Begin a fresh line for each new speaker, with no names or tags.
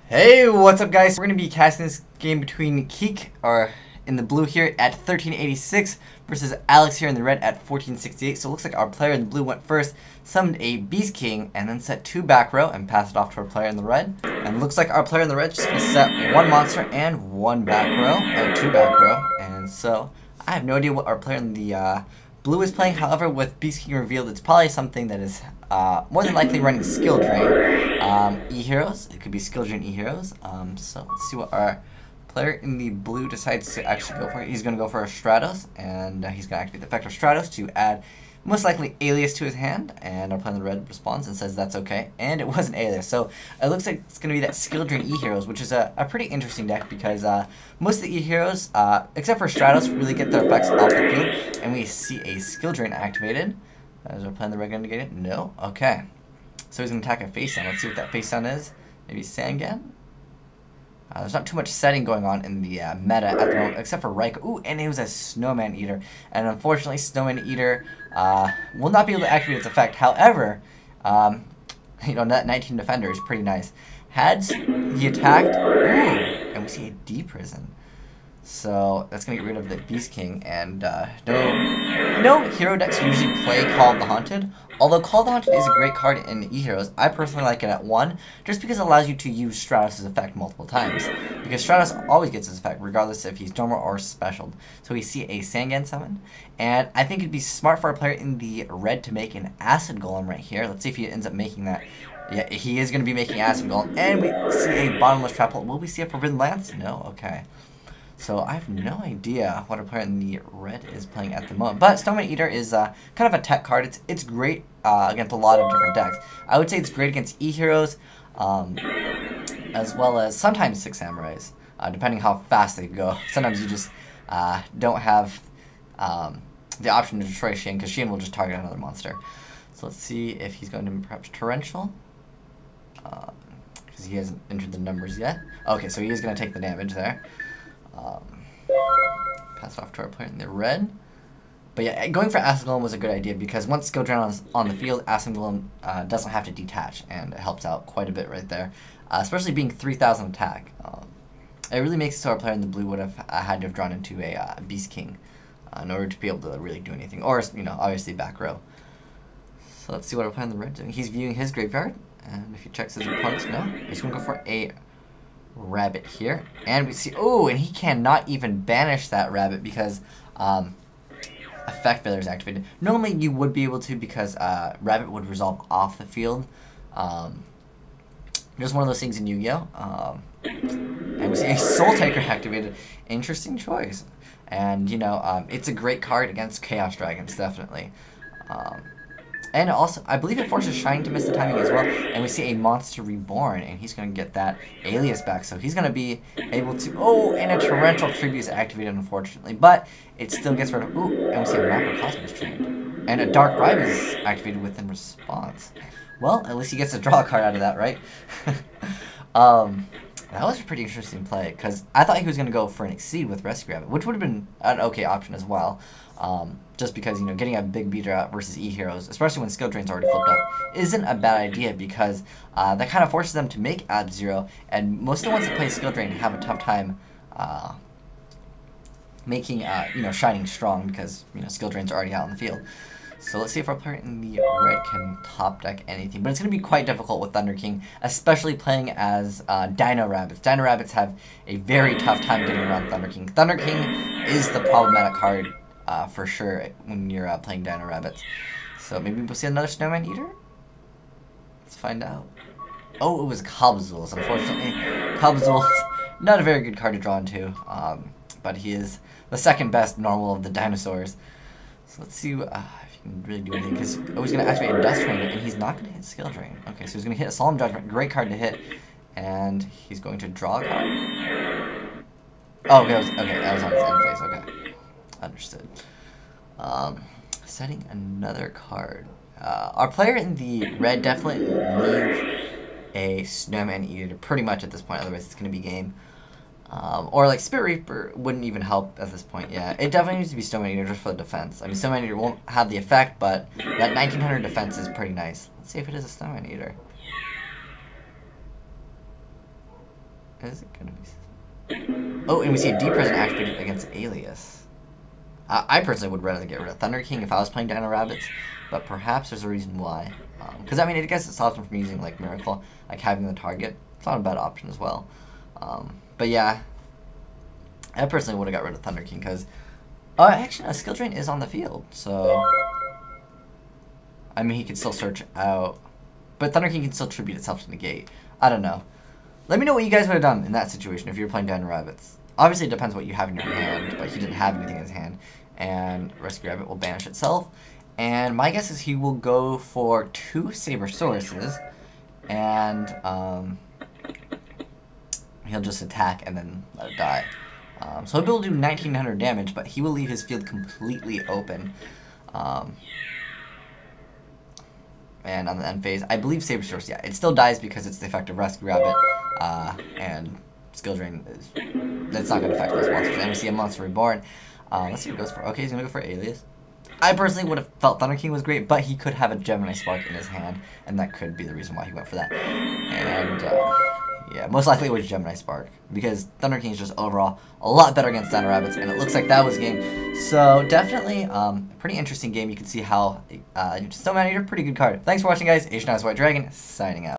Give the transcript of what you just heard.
Hey, what's up guys? We're going to be casting this game between Keek, or in the blue here, at 1386 versus Alex here in the red at 1468. So it looks like our player in the blue went first, summoned a Beast King, and then set 2 back row and passed it off to our player in the red. And it looks like our player in the red just going to set 1 monster and 1 back row, 2 back row. And so I have no idea what our player in the blue is playing. However, with Beast King revealed, it's probably something that is more than likely running skill drain. E.HEROs. It could be skill drain E.HEROs. So let's see what our player in the blue decides to actually go for. He's going to go for a Stratos, and he's going to activate the effect of Stratos to add most likely Alias to his hand. And our player in the red responds and says that's okay. And it was an Alias. So it looks like it's going to be that skill drain E.HEROs, which is a pretty interesting deck because most of the E.HEROs, except for Stratos, really get their effects off the field. And we see a skill drain activated. Is our player in the red going to get it? No? Okay. So he's going to attack a face down. Let's see what that face down is. Maybe Sangan? There's not too much setting going on in the meta at the moment, except for Raikou. Ooh, and it was a Snowman Eater. And unfortunately, Snowman Eater will not be able to activate its effect. However, that 19 defender is pretty nice. Had he attacked, ooh, and we see a D-Prison. So that's going to get rid of the Beast King, and no hero decks usually play Call of the Haunted, although Call of the Haunted is a great card in E.HEROs. I personally like it at 1, just because it allows you to use Stratos' effect multiple times, because Stratos always gets his effect, regardless if he's normal or special. So we see a Sangan summon, and I think it'd be smart for our player in the red to make an Acid Golem right here. Let's see if he ends up making that. Yeah, he is going to be making Acid Golem, and we see a Bottomless Trap Hole. Will we see a Forbidden Lance? No? Okay. So I have no idea what our player in the red is playing at the moment. But Snowman Eater is kind of a tech card. It's great against a lot of different decks. I would say it's great against E.HEROs, as well as sometimes 6 Samurais, depending how fast they go. Sometimes you just don't have the option to destroy Shin, because Shin will just target another monster. So let's see if he's going to perhaps Torrential, because he hasn't entered the numbers yet. Okay, so he is going to take the damage there. Pass it off to our player in the red. But yeah, going for Acid Golem was a good idea because once Skill Drain on the field, Acid Golem doesn't have to detach, and it helps out quite a bit right there. Especially being 3,000 attack. It really makes it so our player in the blue would have had to have drawn into a Beast King in order to be able to really do anything. Or, obviously back row. So let's see what our player in the red is doing. He's viewing his graveyard, and if he checks his opponent's, no. He's going to go for a rabbit here, and we see, oh, and he cannot even banish that rabbit because effect failure is activated. Normally you would be able to, because rabbit would resolve off the field. Just one of those things in Yu-Gi-Oh! And we see a Soul Taker activated. Interesting choice. And it's a great card against Chaos Dragons, definitely. And also, I believe it forces Shine to miss the timing as well. And we see a Monster Reborn, and he's going to get that Alias back. So he's going to be able to... Oh, and a Torrential Tribute is activated, unfortunately. But it still gets rid of... Ooh, and we see a Macrocosmos Chain. And a Dark Bribe is activated within response. Well, at least he gets to draw a card out of that, right? That was a pretty interesting play, because I thought he was going to go for an Exceed with Rescue Rabbit, which would have been an okay option as well. Just because, getting a big beater out versus E.HEROs, especially when Skill Drain's already flipped up, isn't a bad idea, because that kind of forces them to make Ab-Zero, and most of the ones that play Skill Drain have a tough time making, Shining strong, because, Skill Drain's already out in the field. So let's see if our player in the red can top deck anything. But it's going to be quite difficult with Thunder King, especially playing as Dino Rabbits. Dino Rabbits have a very tough time getting around Thunder King. Thunder King is the problematic card for sure when you're playing Dino Rabbits. So maybe we'll see another Snowman Eater? Let's find out. Oh, it was Cobzuls, unfortunately. Cobzuls, not a very good card to draw into, but he is the second best normal of the dinosaurs. So let's see if he can really do anything, because he's going to activate a Dust Drain, and he's not going to hit Skill Drain. Okay, so he's going to hit a Solemn Judgment, great card to hit, and he's going to draw a card. Oh, okay, that was on his end phase, okay. Understood. Setting another card. Our player in the red definitely needs a Snowman Eater pretty much at this point, otherwise it's going to be game. Or like Spirit Reaper wouldn't even help at this point. Yeah, it definitely needs to be Snowman Eater just for the defense. I mean, Snowman Eater won't have the effect, but that 1900 defense is pretty nice. Let's see if it is a Snowman Eater. Is it gonna be? Oh, and we see a D present activated against Alias. I personally would rather get rid of Thunder King if I was playing Dino Rabbits, but perhaps there's a reason why. Because I mean, I guess it stops him from using like Miracle, like having the target. It's not a bad option as well. But yeah, I personally would have got rid of Thunder King because, actually, no, Skill Drain is on the field, so I mean, he could still search out, but Thunder King can still tribute itself to negate. I don't know. Let me know what you guys would have done in that situation if you were playing Dino Rabbits. Obviously, it depends what you have in your hand, but he didn't have anything in his hand. And Rescue Rabbit will banish itself. And my guess is he will go for 2 Saber Sources. And he'll just attack and then let it die. So he'll be able to do 1900 damage, but he will leave his field completely open. And on the end phase, I believe Saber Source, yeah, it still dies because it's the effect of Rescue Rabbit, and Skill Drain is, that's not going to affect those monsters. And we see a Monster Reborn. Let's see what he goes for. Okay, he's going to go for Alias. I personally would have felt Thunder King was great, but he could have a Gemini Spark in his hand, and that could be the reason why he went for that. And, yeah, most likely it was Gemini Spark, because Thunder King is just overall a lot better against Dino Rabbits, and it looks like that was game. So, definitely a pretty interesting game. You can see how Stone Man Eater, pretty good card. Thanks for watching, guys. H9's White Dragon, signing out.